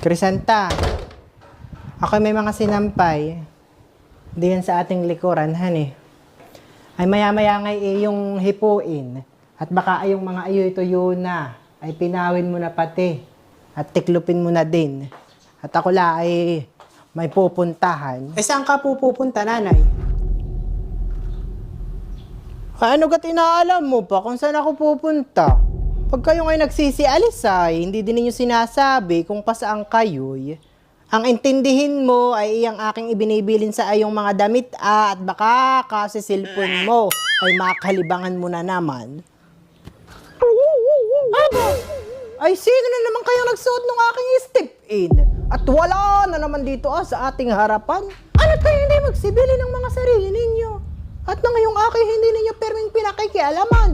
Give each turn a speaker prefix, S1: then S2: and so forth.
S1: Crisanta, ako may mga sinampay. Diyan sa ating likuran, honey. Ay maya-maya ngay yung hipuin. At baka ay yung mga ayoy-tuyo na, ay pinawin mo na pati. At tiklupin mo na din. At ako la ay may pupuntahan. Eh saan ka pupunta, nanay? Ay, ano ka tinaalam mo pa kung saan ako pupunta? Pag kayo ngay nagsisialis ay, hindi din ninyo sinasabi kung pasaan kayo'y. Ang intindihin mo ay iyang aking ibinibilin sa ayong mga damit at baka kasi cellphone mo ay makalibangan mo na naman. Aba! Ay sino na naman kayong nagsuot ng aking step-in? At wala na naman dito sa ating harapan. Ano't kayo hindi magsibili ng mga sarili ninyo? At na ngayong aking hindi ninyo perming pinakikialaman?